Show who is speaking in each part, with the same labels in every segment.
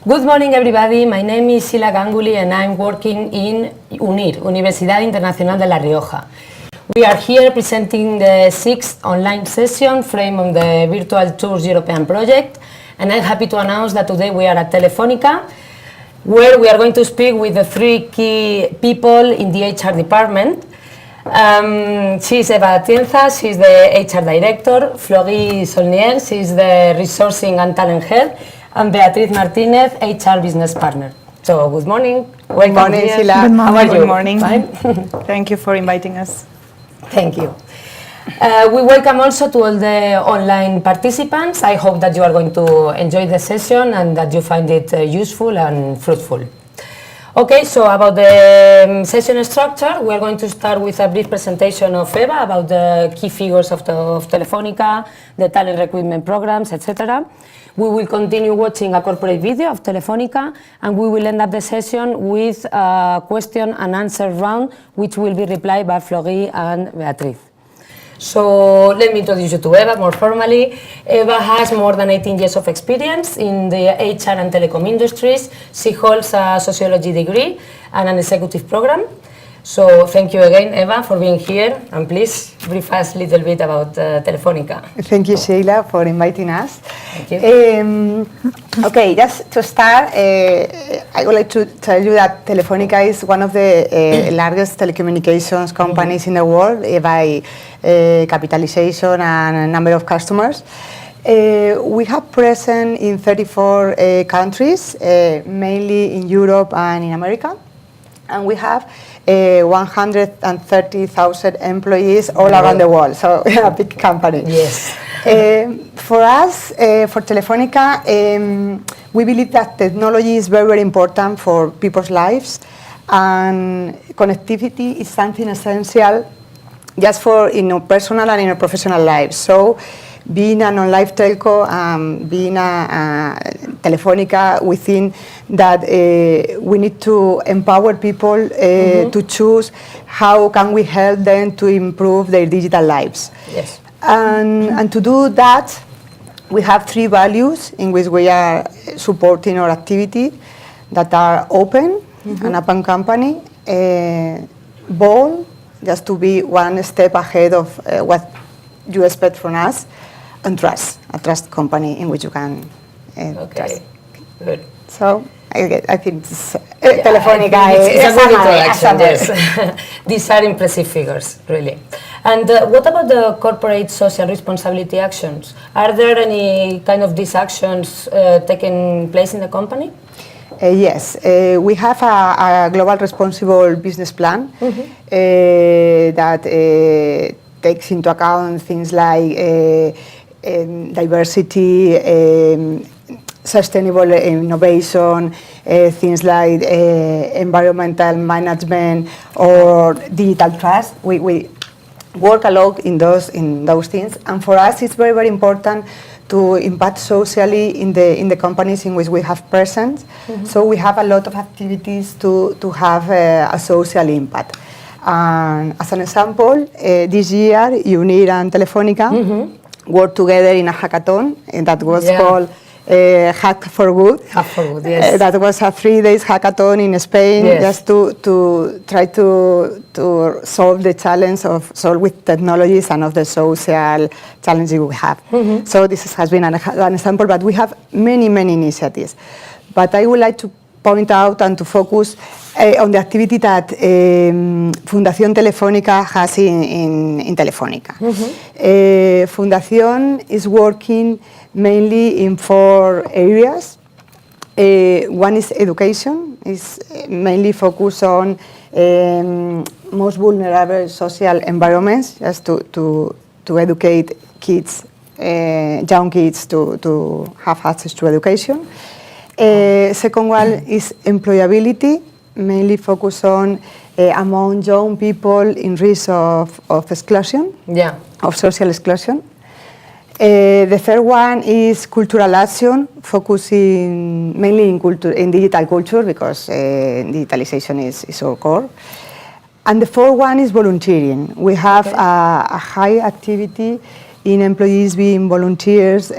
Speaker 1: Good morning, everybody. My name is Sheila Ganguly and I'm working in UNIR, Universidad Internacional de La Rioja. We are here presenting the 6th online session from the Virtual Tours European project, and I'm happy to announce that today we are at Telefónica, where we are going to speak with the 3 key people in the HR department. She's Eva Atienza, she's the HR director, Florie Solnier, she's the resourcing and talent head, and Beatriz Martinez, HR business partner. So, good morning.
Speaker 2: Good morning, Sheila.
Speaker 3: Good morning.
Speaker 1: How are you?
Speaker 3: Good morning.
Speaker 1: Fine?
Speaker 3: Thank you for inviting us.
Speaker 1: Thank you. We welcome also to all the online participants. I hope that you are going to enjoy the session and that you find it useful and fruitful. Okay, so about the session structure, we are going to start with a brief presentation of Eva about the key figures of Telefónica, the talent recruitment programs, etc. We will continue watching a corporate video of Telefónica, and we will end up the session with a question and answer round, which will be replied by Florie and Beatriz. So let me introduce you to Eva more formally. Eva has more than 18 years of experience in the HR and telecom industries. She holds a sociology degree and an executive program. So thank you again, Eva, for being here, and please brief us a little bit about Telefónica.
Speaker 2: Thank you, Sheila, for inviting us.
Speaker 1: Thank you.
Speaker 2: Okay, just to start, I would like to tell you that Telefónica is one of the largest telecommunications companies in the world by capitalization and number of customers. We have presence in 34 countries, mainly in Europe and in America, and we have 130,000 employees all around the world, so a big company.
Speaker 1: Yes.
Speaker 2: For us, for Telefónica, we believe that technology is very, very important for people's lives, and connectivity is something essential just for personal and professional lives. So, being an online telco, being a Telefónica, we think that we need to empower people to choose how can we help them to improve their digital lives.
Speaker 1: Yes.
Speaker 2: And to do that, we have 3 values in which we are supporting our activity that are open, an open company, bold, just to be one step ahead of what you expect from us, and trust, a trust company in which you can trust.
Speaker 1: Good.
Speaker 2: So I think Telefónica
Speaker 1: it's a good introduction,
Speaker 2: yes.
Speaker 1: These are impressive figures, really. And what about the corporate social responsibility actions? Are there any kind of these actions taking place in the company?
Speaker 2: Yes, we have a global responsible business plan that takes into account things like diversity, sustainable innovation, things like environmental management or digital trust. We work a lot in those things, and for us it's very, very important to impact socially in the companies in which we have presence. So we have a lot of activities to have a social impact. As an example, this year UNIR and Telefónica worked together in a hackathon, and that was called Hack for Good.
Speaker 1: Hack for Good, yes.
Speaker 2: That was a 3-day hackathon in Spain, just to try to solve the challenge of solve with technologies and of the social challenges we have. So this has been an example, but we have many, many initiatives. But I would like to point out and to focus on the activity that Fundación Telefónica has in Telefónica. Fundación is working mainly in 4 areas. One is education, is mainly focused on most vulnerable social environments, just to educate kids, young kids to have access to education. Second one is employability, mainly focused on among young people in risk of exclusion, of social exclusion. The third one is cultural action, focusing mainly in digital culture, because digitalization is our core. And the fourth one is volunteering. We have a high activity in employees being volunteers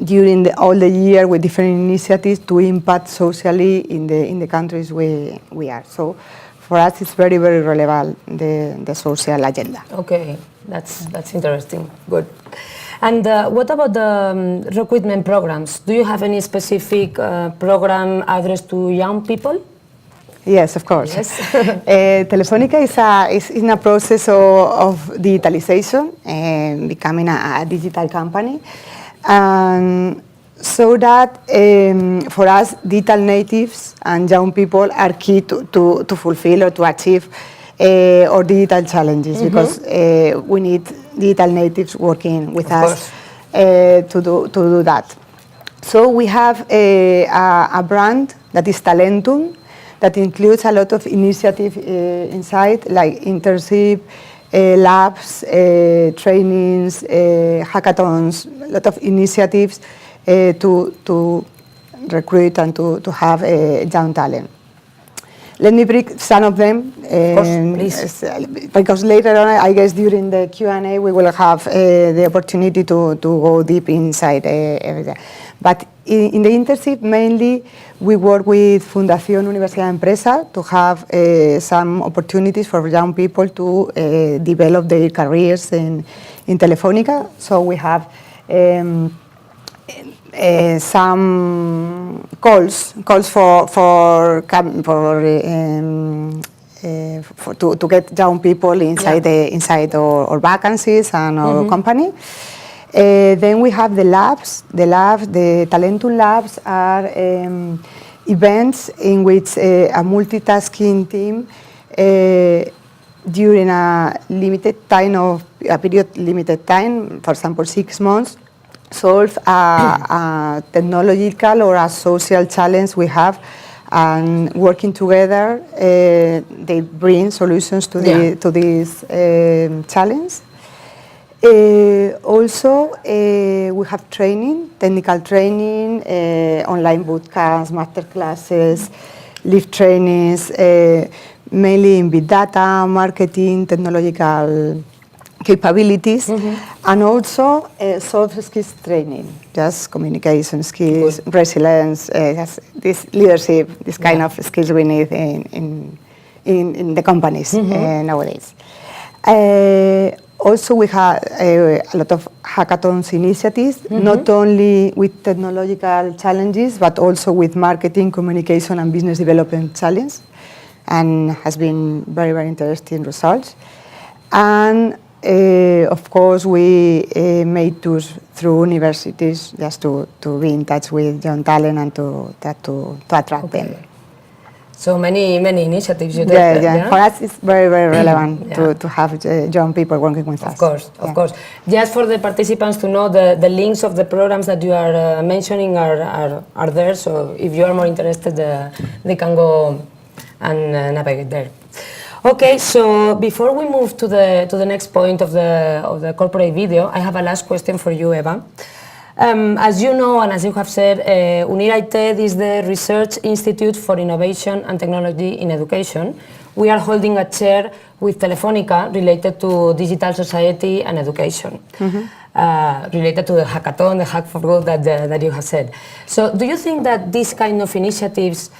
Speaker 2: during all the year with different initiatives to impact socially in the countries we are. So for us, it's very, very relevant, the social agenda.
Speaker 1: Okay, that's interesting. Good. And what about the recruitment programs? Do you have any specific program addressed to young people?
Speaker 2: Yes, of course.
Speaker 1: Yes.
Speaker 2: Telefónica is in a process of digitalization and becoming a digital company. And so that for us, digital natives and young people are key to fulfill or to achieve our digital challenges, because we need digital natives working with us to do that. So we have a brand that is Talentum, that includes a lot of initiative inside, like internship, labs, trainings, hackathons, a lot of initiatives to recruit and to have young talent. Let me bring some of them,
Speaker 1: please.
Speaker 2: Because later on, I guess during the Q&A, we will have the opportunity to go deep inside everything. But in the internship, mainly, we work with Fundación Universidad Empresa to have some opportunities for young people to develop their careers in Telefónica. So we have some calls to get young people inside our vacancies and our company. Then we have the labs. The Talentum labs are events in which a multitasking team during a limited time, for example 6 months, solve a technological or a social challenge we have, and working together they bring solutions to this challenge. Also, we have training, technical training, online bootcamps, master classes, live trainings, mainly in big data, marketing, technological capabilities, and also soft skills training, just communication skills, resilience, this leadership, this kind of skills we need in the companies nowadays. Also, we have a lot of hackathons initiatives, not only with technological challenges, but also with marketing, communication, and business development challenges, and has been very, very interesting results. And of course, we made tours through universities just to be in touch with young talent and to attract them.
Speaker 1: So many initiatives you did.
Speaker 2: Yeah. For us, it's very, very relevant to have young people working with us.
Speaker 1: Of course. Just for the participants to know, the links of the programs that you are mentioning are there. So if you are more interested, they can go and navigate there. Okay, so before we move to the next point of the corporate video, I have a last question for you, Eva. As you know, and as you have said, UNIR iTED is the Research Institute for Innovation and Technology in Education. We are holding a chair with Telefónica related to digital society and education, related to the hackathon, the Hack for Good that you have said. So do you think that these kind of initiatives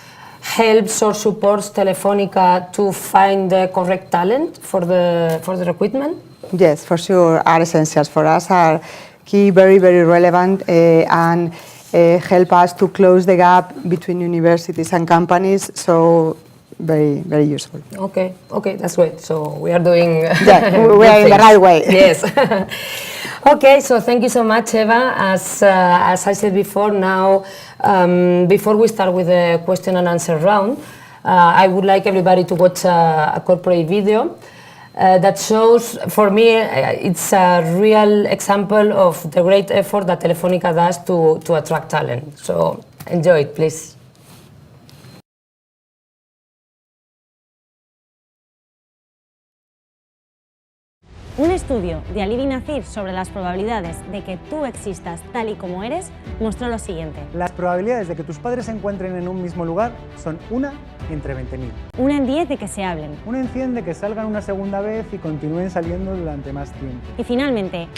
Speaker 1: helps or supports Telefónica to find the correct talent for the recruitment?
Speaker 2: Yes, for sure, are essentials for us, are key, very, very relevant, and help us to close the gap between universities and companies, so very, very useful.
Speaker 1: Okay, that's great. So we are doing
Speaker 2: we are in the right way.
Speaker 1: Yes. Okay, so thank you so much, Eva. As I said before, now before we start with the question and answer round, I would like everybody to watch a corporate video that shows, for me, it's a real example of the great effort that Telefónica does to attract talent. So enjoy it, please.
Speaker 4: Un estudio de Ali Binazir sobre las probabilidades de que tú existas tal y como eres mostró lo siguiente.
Speaker 5: Las probabilidades de que tus padres se encuentren en un mismo lugar son 1 entre 20.000.
Speaker 4: 1 en 10 de que se hablen.
Speaker 5: 1 en 100 de que salgan una segunda vez y continúen saliendo durante más tiempo.
Speaker 4: Y finalmente,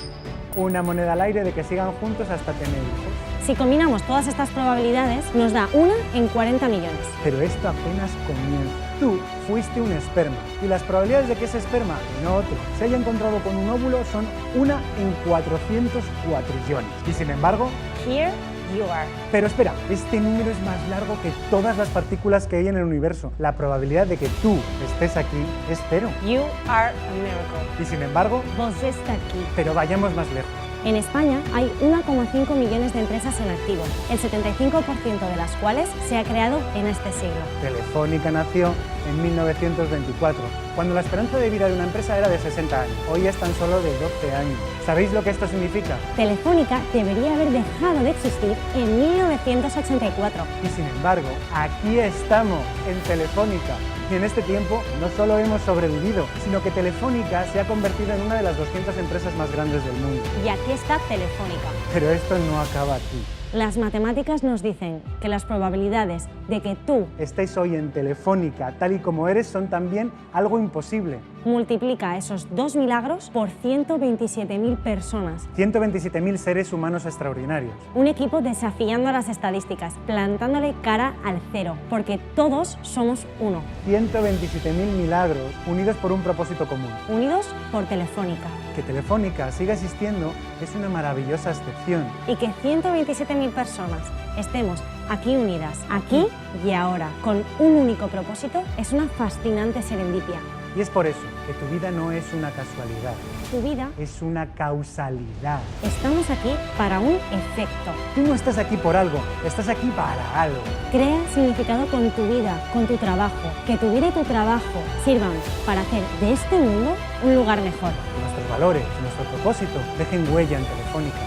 Speaker 5: 1 moneda al aire de que sigan juntos hasta tener hijos.
Speaker 4: Si combinamos todas estas probabilidades, nos da 1 en 40 millones.
Speaker 5: Pero esto apenas comienza. Tú fuiste un esperma y las probabilidades de que ese esperma, y no otro, se haya encontrado con un óvulo son 1 en 400 cuatrillones. Y sin embargo...
Speaker 4: Here you are.
Speaker 5: Pero espera, este número es más largo que todas las partículas que hay en el universo. La probabilidad de que tú estés aquí es 0.
Speaker 4: You are a miracle.
Speaker 5: Y sin embargo...
Speaker 4: Vos está aquí.
Speaker 5: Pero vayamos más lejos.
Speaker 4: En España hay 1,5 millones de empresas en activo, el 75% de las cuales se ha creado en este siglo.
Speaker 5: Telefónica nació en 1924, cuando la esperanza de vida de una empresa era de 60 años. Hoy es tan solo de 12 años. ¿Sabéis lo que esto significa?
Speaker 4: Telefónica debería haber dejado de existir en 1984.
Speaker 5: Y sin embargo, aquí estamos, en Telefónica. Y en este tiempo no solo hemos sobrevivido, sino que Telefónica se ha convertido en una de las 200 empresas más grandes del mundo.
Speaker 4: Y aquí está Telefónica.
Speaker 5: Pero esto no acaba aquí.
Speaker 4: Las matemáticas nos dicen que las probabilidades de que tú
Speaker 5: estéis hoy en Telefónica tal y como eres son también algo imposible.
Speaker 4: multiplica esos 2 milagros por 127.000 personas.
Speaker 5: 127.000 seres humanos extraordinarios.
Speaker 4: Un equipo desafiando a las estadísticas, plantándole cara al 0, porque todos somos uno.
Speaker 5: 127.000 milagros unidos por un propósito común.
Speaker 4: Unidos por Telefónica.
Speaker 5: Que Telefónica siga existiendo es una maravillosa excepción.
Speaker 4: Y que 127.000 personas estemos aquí unidas, aquí y ahora, con un único propósito, es una fascinante serendipia.
Speaker 5: Y es por eso que tu vida no es una casualidad.
Speaker 4: Tu vida
Speaker 5: es una causalidad.
Speaker 4: Estamos aquí para un efecto.
Speaker 5: Tú no estás aquí por algo, estás aquí para algo.
Speaker 4: Crea significado con tu vida, con tu trabajo. Que tu vida y tu trabajo sirvan para hacer de este mundo un lugar mejor.
Speaker 5: Nuestros valores, nuestro propósito, dejen huella en Telefónica.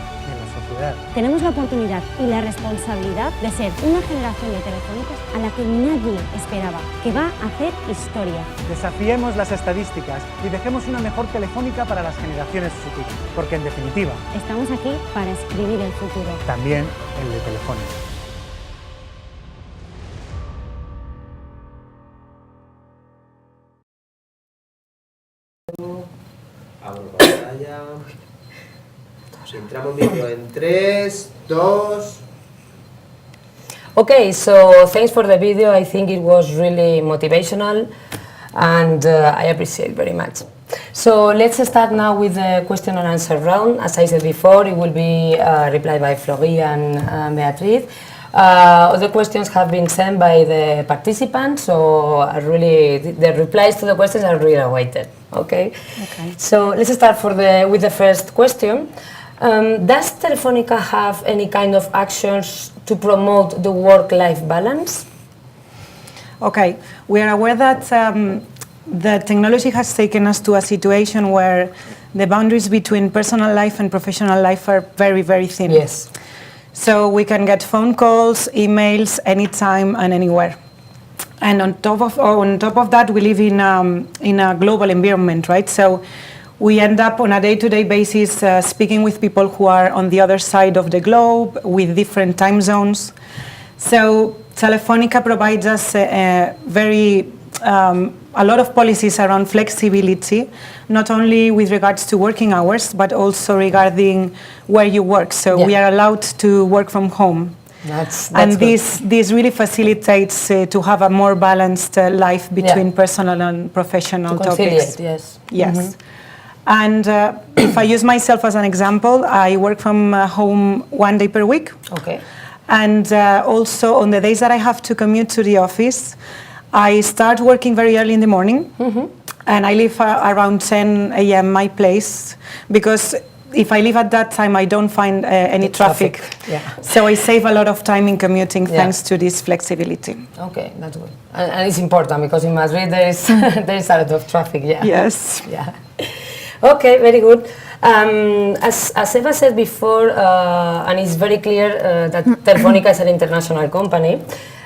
Speaker 4: Tenemos la oportunidad y la responsabilidad de ser una generación de telefónicos a la que nadie esperaba, que va a hacer historia.
Speaker 5: Desafiemos las estadísticas y dejemos una mejor Telefónica para las generaciones futuras, porque en definitiva...
Speaker 4: estamos aquí para escribir el futuro.
Speaker 5: También el de Telefónica.
Speaker 6: Abro pantalla. Entramos micro en 3, 2...
Speaker 1: Okay, so thanks for the video. I think it was really motivational and I appreciate it very much. So let's start now with the question and answer round. As I said before, it will be replied by Flori and Beatriz. All the questions have been sent by the participants, so the replies to the questions are really awaited. Okay. So let's start with the first question. Does Telefónica have any kind of actions to promote the work-life balance?
Speaker 3: Okay, we are aware that the technology has taken us to a situation where the boundaries between personal life and professional life are very, very thin.
Speaker 1: Yes.
Speaker 3: So we can get phone calls, emails, anytime and anywhere. And on top of that, we live in a global environment, right? So we end up on a day-to-day basis speaking with people who are on the other side of the globe with different time zones. So Telefónica provides us a lot of policies around flexibility, not only with regards to working hours, but also regarding where you work. So we are allowed to work from home.
Speaker 1: That's
Speaker 3: and
Speaker 1: good.
Speaker 3: this really facilitates to have a more balanced life between personal and professional topics.
Speaker 1: Yes.
Speaker 3: Yes.
Speaker 1: Mm-hmm.
Speaker 3: And if I use myself as an example, I work from home 1 day per week.
Speaker 1: Okay.
Speaker 3: And also on the days that I have to commute to the office, I start working very early in the morning. Mm-hmm. And I leave around 10 a.m. my place, because if I leave at that time, I don't find any traffic.
Speaker 1: Yeah.
Speaker 3: So I save a lot of time in commuting thanks to this flexibility.
Speaker 1: Okay, that's good. And it's important because in Madrid there is a lot of traffic. Yeah.
Speaker 3: Yes.
Speaker 1: Yeah. Okay, very good. As Eva said before, and it's very clear that Telefónica is an international company,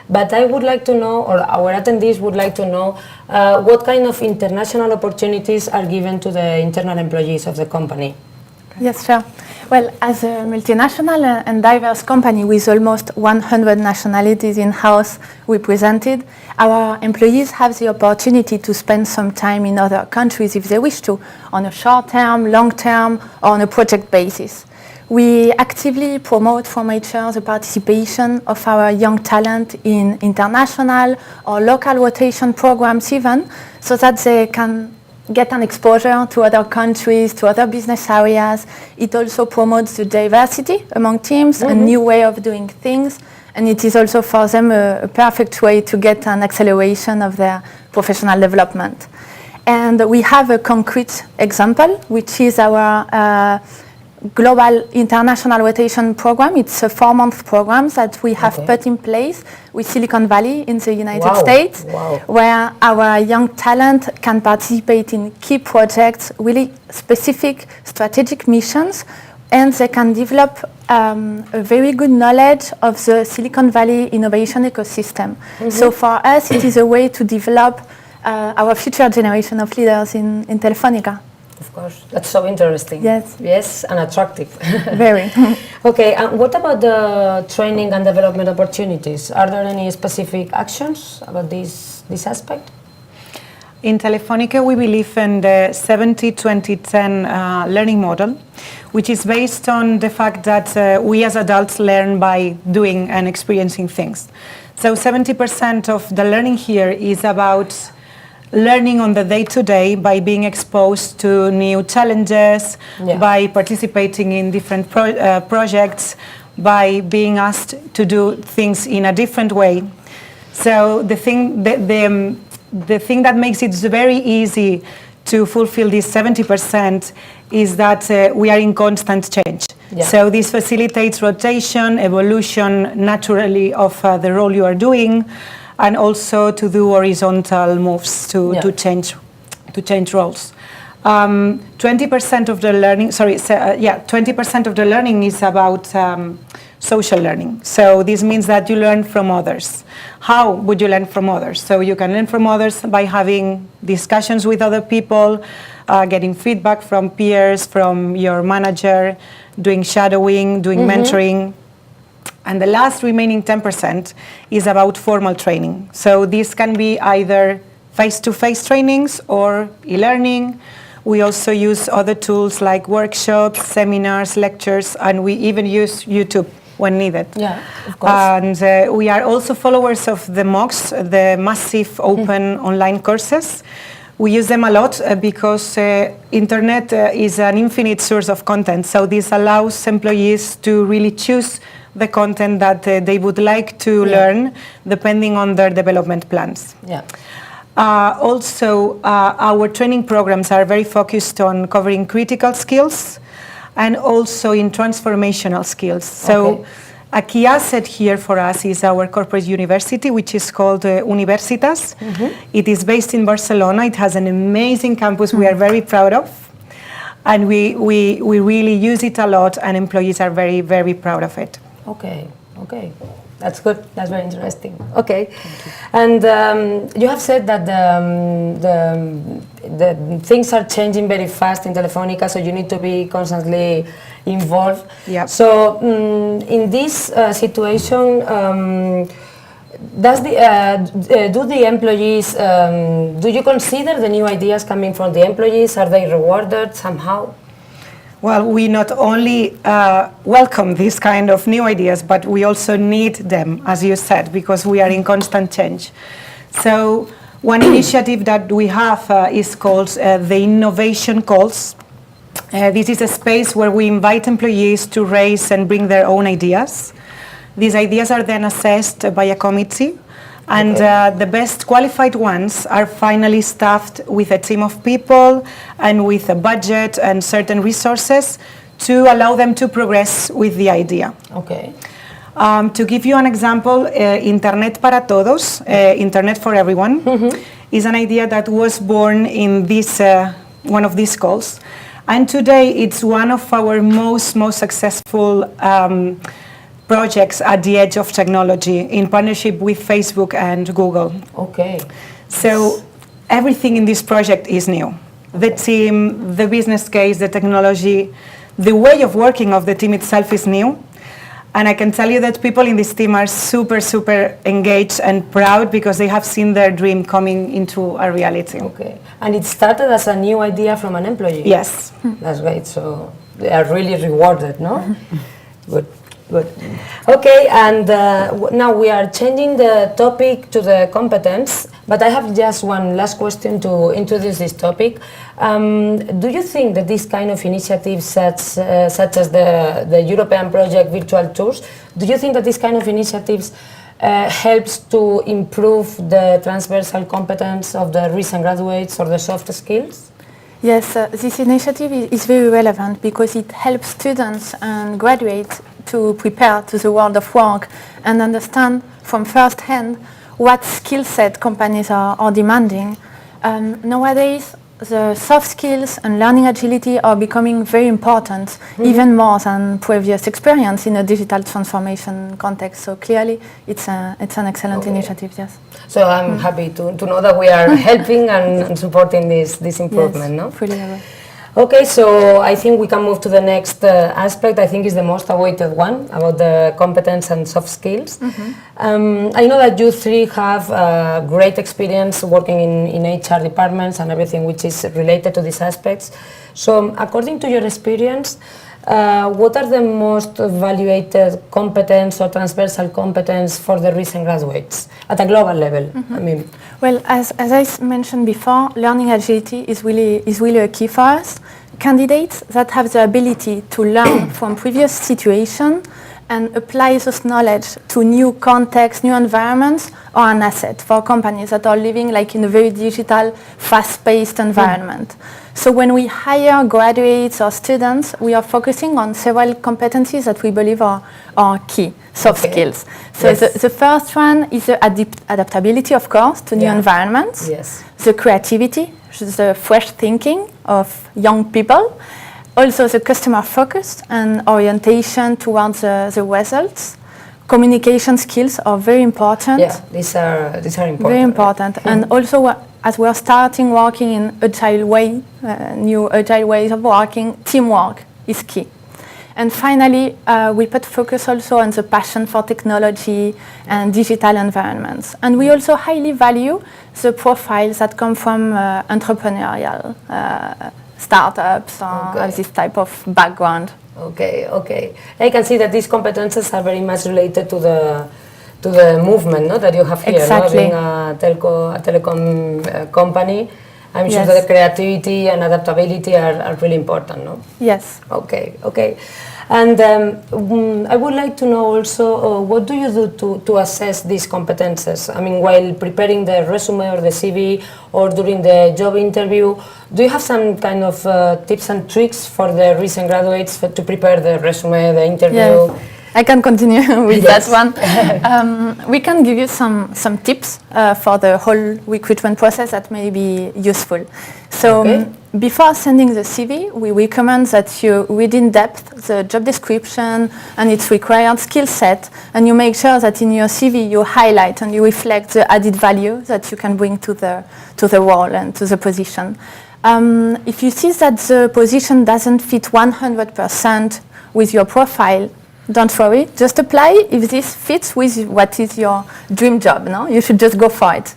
Speaker 1: but I would like to know, or our attendees would like to know, what kind of international opportunities are given to the internal employees of the company?
Speaker 7: Yes, sure. Well, as a multinational and diverse company with almost 100 nationalities in-house represented, our employees have the opportunity to spend some time in other countries if they wish to, on a short-term, long-term, or on a project basis. We actively promote from HR the participation of our young talent in international or local rotation programs even, so that they can get an exposure to other countries, to other business areas. It also promotes the diversity among teams, a new way of doing things, and it is also for them a perfect way to get an acceleration of their professional development. And we have a concrete example, which is our global international rotation program. It's a 4-month program that we have put in place with Silicon Valley in the United States, where our young talent can participate in key projects, really specific strategic missions, and they can develop a very good knowledge of the Silicon Valley innovation ecosystem. So for us, it is a way to develop our future generation of leaders in Telefónica.
Speaker 1: Of course, that's so interesting.
Speaker 7: Yes.
Speaker 1: Yes, and attractive.
Speaker 7: Very.
Speaker 1: Okay, and what about the training and development opportunities? Are there any specific actions about this aspect?
Speaker 3: In Telefónica, we believe in the 70-20-10 learning model, which is based on the fact that we as adults learn by doing and experiencing things. So 70% of the learning here is about learning on the day-to-day by being exposed to new challenges, by participating in different projects, by being asked to do things in a different way. So the thing that makes it very easy to fulfill this 70% is that we are in constant change. So this facilitates rotation, evolution naturally of the role you are doing, and also to do horizontal moves to change roles. 20% of the learning, 20% of the learning is about social learning. So this means that you learn from others. How would you learn from others? So you can learn from others by having discussions with other people, getting feedback from peers, from your manager, doing shadowing, doing mentoring. And the last remaining 10% is about formal training. So this can be either face-to-face trainings or e-learning. We also use other tools like workshops, seminars, lectures, and we even use YouTube when needed.
Speaker 1: Yeah, of course.
Speaker 3: And we are also followers of the MOOCs, the massive open online courses. We use them a lot because internet is an infinite source of content. So this allows employees to really choose the content that they would like to learn depending on their development plans. Also, our training programs are very focused on covering critical skills and also in transformational skills. So a key asset here for us is our corporate university, which is called Universitas. It is based in Barcelona. It has an amazing campus we are very proud of. And we really use it a lot, and employees are very, very proud of it.
Speaker 1: Okay. That's good. That's very interesting. Okay. And you have said that the things are changing very fast in Telefónica, so you need to be constantly involved. So in this situation, do the employees, do you consider the new ideas coming from the employees? Are they rewarded somehow?
Speaker 3: Well, we not only welcome these kind of new ideas, but we also need them, as you said, because we are in constant change. So one initiative that we have is called the Innovation Calls. This is a space where we invite employees to raise and bring their own ideas. These ideas are then assessed by a committee, and the best qualified ones are finally staffed with a team of people and with a budget and certain resources to allow them to progress with the idea. To give you an example, Internet para Todos, Internet for Everyone, is an idea that was born in this one of these calls. And today it's one of our most successful projects at the edge of technology in partnership with Facebook and Google. So everything in this project is new. The team, the business case, the technology, the way of working of the team itself is new. And I can tell you that people in this team are super engaged and proud because they have seen their dream coming into a reality.
Speaker 1: And it started as a new idea from an employee?
Speaker 3: Yes.
Speaker 1: That's great. So they are really rewarded, no? Good. Good. Okay, and now we are changing the topic to the competence, but I have just one last question to introduce this topic. Do you think that this kind of initiatives, such as the European project Virtual Tours, do you think that this kind of initiatives helps to improve the transversal competence of the recent graduates or the soft skills?
Speaker 7: Yes, this initiative is very relevant because it helps students and graduates to prepare to the world of work and understand from first hand what skill set companies are demanding. Nowadays, the soft skills and learning agility are becoming very important, even more than previous experience in a digital transformation context. So clearly, it's an excellent initiative, yes.
Speaker 1: So I'm happy to know that we are helping and supporting this improvement,
Speaker 7: yes,
Speaker 1: no?
Speaker 7: Fully agree.
Speaker 1: Okay, so I think we can move to the next aspect. I think is the most awaited one, about the competence and soft skills. I know that you three have great experience working in HR departments and everything which is related to these aspects. So according to your experience, what are the most evaluated competence or transversal competence for the recent graduates at a global level? I mean,
Speaker 7: well, as I mentioned before, learning agility is really a key for us. Candidates that have the ability to learn from previous situation and apply this knowledge to new contexts, new environments, are an asset for companies that are living like in a very digital, fast-paced environment. So when we hire graduates or students, we are focusing on several competencies that we believe are key, soft skills. So the first one is the adaptability, of course, to new environments.
Speaker 1: Yes.
Speaker 7: The creativity, the fresh thinking of young people. Also the customer focus and orientation towards the results. Communication skills are very important.
Speaker 1: Yeah, these are important.
Speaker 7: Very important. Right? And also, as we are starting working in agile way, new agile ways of working, teamwork is key. And finally, we put focus also on the passion for technology and digital environments. And we also highly value the profiles that come from entrepreneurial startups or this type of background.
Speaker 1: Okay. I can see that these competences are very much related to the movement, no, that you have here.
Speaker 7: Exactly.
Speaker 1: Being a telecom company, I'm sure that the creativity and adaptability are really important, no?
Speaker 7: Yes.
Speaker 1: Okay. And I would like to know also, what do you do to assess these competences? I mean, while preparing the resume or the CV or during the job interview, do you have some kind of tips and tricks for the recent graduates to prepare the resume, the interview?
Speaker 7: Yes. I can continue with that one. We can give you some tips for the whole recruitment process that may be useful. So before sending the CV, we recommend that you read in depth the job description and its required skill set, and you make sure that in your CV you highlight and you reflect the added value that you can bring to the role and to the position. If you see that the position doesn't fit 100% with your profile, don't worry, just apply if this fits with what is your dream job, no? You should just go for it.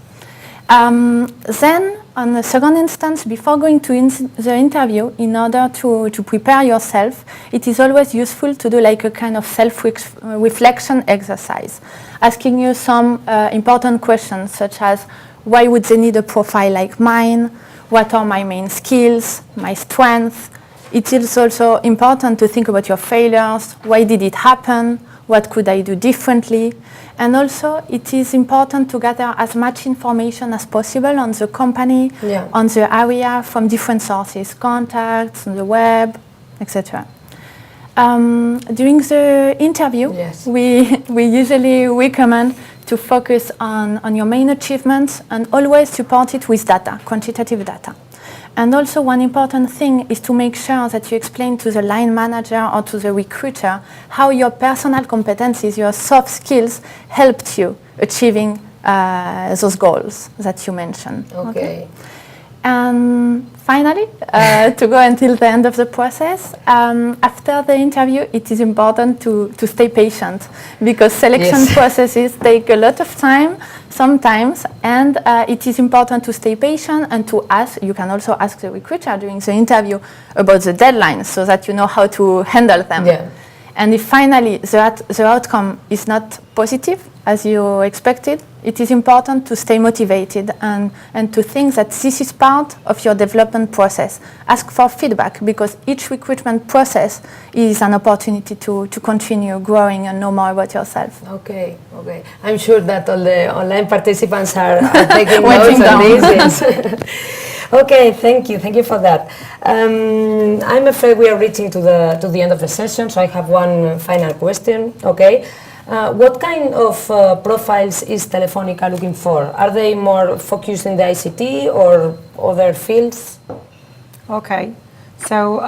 Speaker 7: Then, on the second instance, before going to the interview, in order to prepare yourself, it is always useful to do like a kind of self-reflection exercise, asking you some important questions, such as, why would they need a profile like mine? What are my main skills, my strengths? It is also important to think about your failures. Why did it happen? What could I do differently? And also, it is important to gather as much information as possible on the company, on the area, from different sources, contacts, on the web, etc. During the interview, we usually recommend to focus on your main achievements and always support it with data, quantitative data. And also one important thing is to make sure that you explain to the line manager or to the recruiter how your personal competencies, your soft skills helped you achieving those goals that you mentioned.
Speaker 1: Okay.
Speaker 7: And finally, to go until the end of the process, after the interview, it is important to stay patient because selection processes take a lot of time sometimes, and it is important to stay patient and to ask. You can also ask the recruiter during the interview about the deadlines so that you know how to handle them. Yeah. And if finally the outcome is not positive as you expected, it is important to stay motivated and to think that this is part of your development process. Ask for feedback because each recruitment process is an opportunity to continue growing and know more about yourself.
Speaker 1: Okay. I'm sure that all the online participants are taking notes on this. Yes. Okay, thank you for that. I'm afraid we are reaching to the end of the session, so I have one final question. Okay. What kind of profiles is Telefónica looking for? Are they more focused in the ICT or other fields?
Speaker 3: Okay, so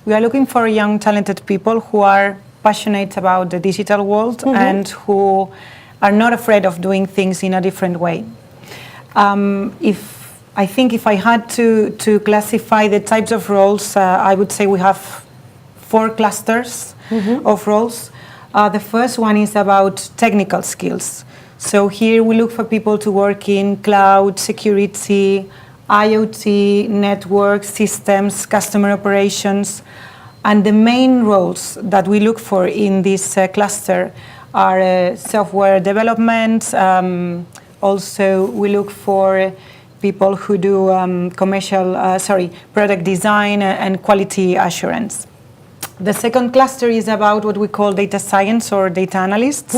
Speaker 3: we are looking for young talented people who are passionate about the digital world and who are not afraid of doing things in a different way. If I had to classify the types of roles, I would say we have 4 clusters of roles. The first one is about technical skills. So here we look for people to work in cloud, security, IoT, network, systems, customer operations. And the main roles that we look for in this cluster are software development. Also, we look for people who do product design and quality assurance. The second cluster is about what we call data science or data analysts.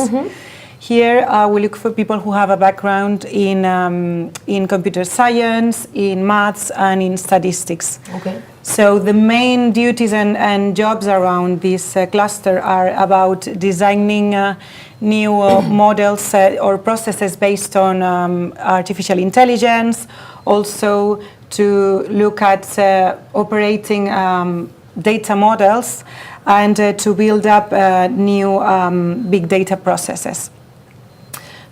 Speaker 3: Here we look for people who have a background in computer science, in maths, and in statistics. Okay. So the main duties and jobs around this cluster are about designing new models or processes based on artificial intelligence, also to look at operating data models and to build up new big data processes.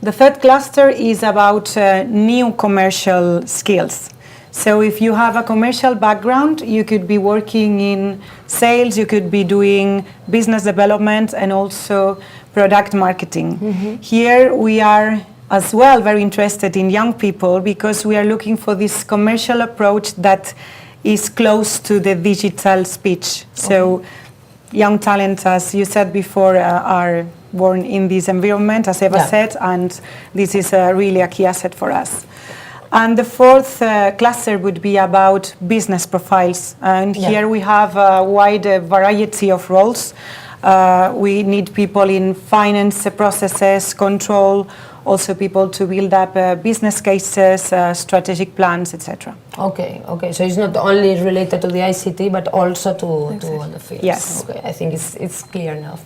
Speaker 3: The third cluster is about new commercial skills. So if you have a commercial background, you could be working in sales, you could be doing business development and also product marketing. Here we are as well very interested in young people because we are looking for this commercial approach that is close to the digital speech. So young talent, as you said before, are born in this environment, as Eva said, and this is really a key asset for us. And the fourth cluster would be about business profiles. And here we have a wide variety of roles. We need people in finance processes, control, also people to build up business cases, strategic plans, etc. Okay. So it's not only related to the ICT, but also to all the fields. Yes. Okay, I think it's clear enough.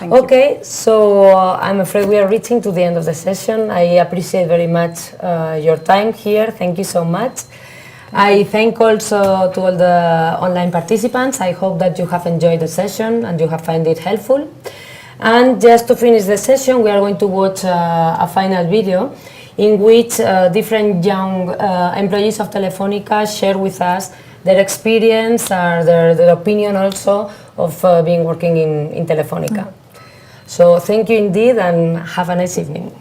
Speaker 3: Okay, so I'm afraid we are reaching to the end of the session. I appreciate very much your time here. Thank you so much. I thank also to all the online participants. I hope that you have enjoyed the session and you have found it helpful. And just to finish the session, we are going to watch a final video in which different young employees of Telefónica share with us their experience or their opinion also of being working in Telefónica. So thank you indeed and have a nice evening.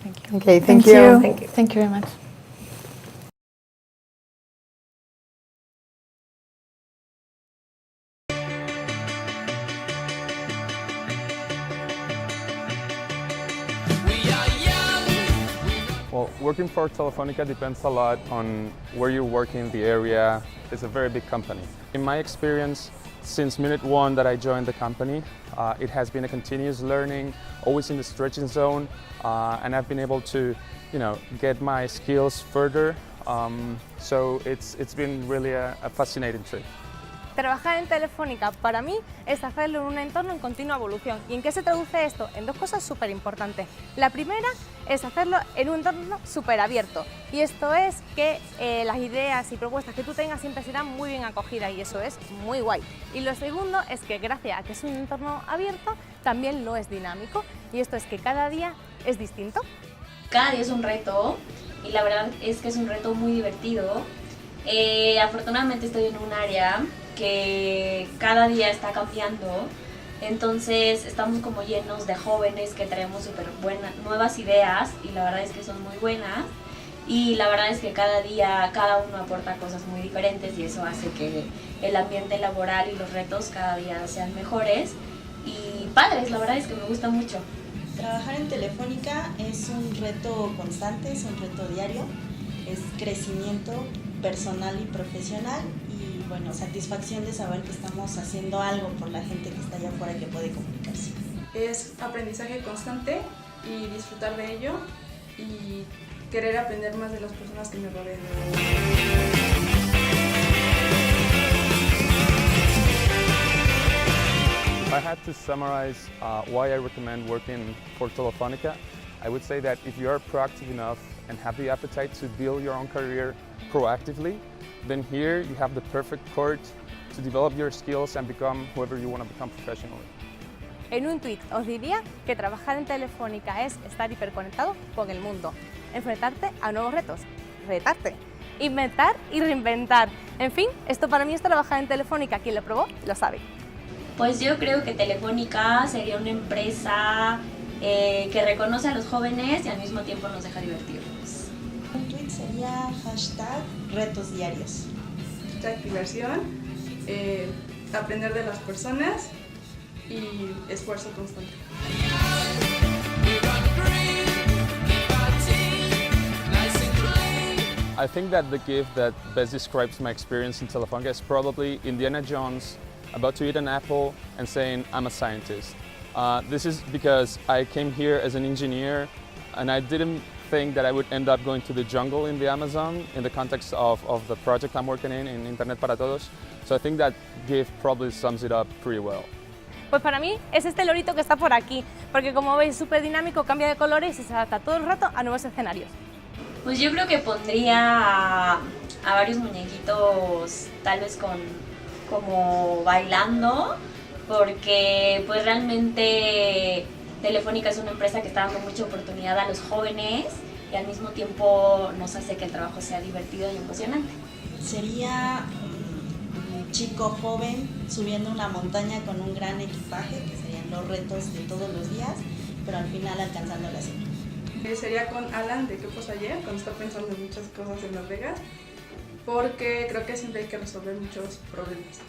Speaker 2: Thank you. Okay, thank you.
Speaker 7: Thank you very much.
Speaker 8: Well, working for Telefónica depends a lot on where you're working, the area. It's a very big company. In my experience, since minute one that I joined the company, it has been a continuous learning, always in the stretching zone, and I've been able to, get my skills further. So it's been really a fascinating trip.
Speaker 9: Trabajar en Telefónica para mí es hacerlo en un entorno en continua evolución. ¿Y en qué se traduce esto? En dos cosas súper importantes. La primera es hacerlo en un entorno súper abierto. Y esto es que las ideas y propuestas que tú tengas siempre serán muy bien acogidas y eso es muy guay. Y lo segundo es que gracias a que es un entorno abierto, también lo es dinámico. Y esto es que cada día es distinto.
Speaker 10: Cada día es un reto y la verdad es que es un reto muy divertido. Afortunadamente estoy en un área que cada día está cambiando, entonces estamos como llenos de jóvenes que traemos súper buenas, nuevas ideas y la verdad es que son muy buenas. Y la verdad es que cada día cada uno aporta cosas muy diferentes y eso hace que el ambiente laboral y los retos cada día sean mejores y padres, la verdad es que me gusta mucho.
Speaker 11: Trabajar en Telefónica es un reto constante, es un reto diario, es crecimiento personal y profesional y bueno, satisfacción de saber que estamos haciendo algo por la gente que está allá afuera que puede comunicarse.
Speaker 12: Es aprendizaje constante y disfrutar de ello y querer aprender más de las personas que me rodean.
Speaker 8: If I had to summarize why I recommend working for Telefónica, I would say that if you are proactive enough and have the appetite to build your own career proactively, then here you have the perfect court to develop your skills and become whoever you want to become professionally.
Speaker 9: En un tuit os diría que trabajar en Telefónica es estar hiperconectado con el mundo, enfrentarte a nuevos retos, retarte, inventar y reinventar. En fin, esto para mí es trabajar en Telefónica. Quien lo probó lo sabe.
Speaker 10: Pues yo creo que Telefónica sería una empresa que reconoce a los jóvenes y al mismo tiempo nos deja divertirnos.
Speaker 11: Un tweet sería #retos diarios.
Speaker 12: Diversión, aprender de las personas y esfuerzo constante.
Speaker 8: I think that the gift that best describes my experience in Telefónica is probably Indiana Jones about to eat an apple and saying, I'm a scientist. This is because I came here as an engineer and I didn't think that I would end up going to the jungle in the Amazon in the context of the project I'm working in Internet para Todos. So I think that gift probably sums it up pretty well.
Speaker 9: Pues para mí es este lorito que está por aquí, porque como veis es súper dinámico, cambia de colores y se adapta todo el rato a nuevos escenarios.
Speaker 10: Pues yo creo que pondría a varios muñequitos tal vez como bailando, porque pues realmente Telefónica es una empresa que está dando mucha oportunidad a los jóvenes y al mismo tiempo nos hace que el trabajo sea divertido y emocionante.
Speaker 11: Sería un chico joven subiendo una montaña con un gran equipaje, que serían los retos de todos los días, pero al final alcanzando la cima.
Speaker 12: Sería con Alan de ¿Qué pasó ayer? Cuando está pensando en muchas cosas en Las Vegas, porque creo que siempre hay que resolver muchos problemas.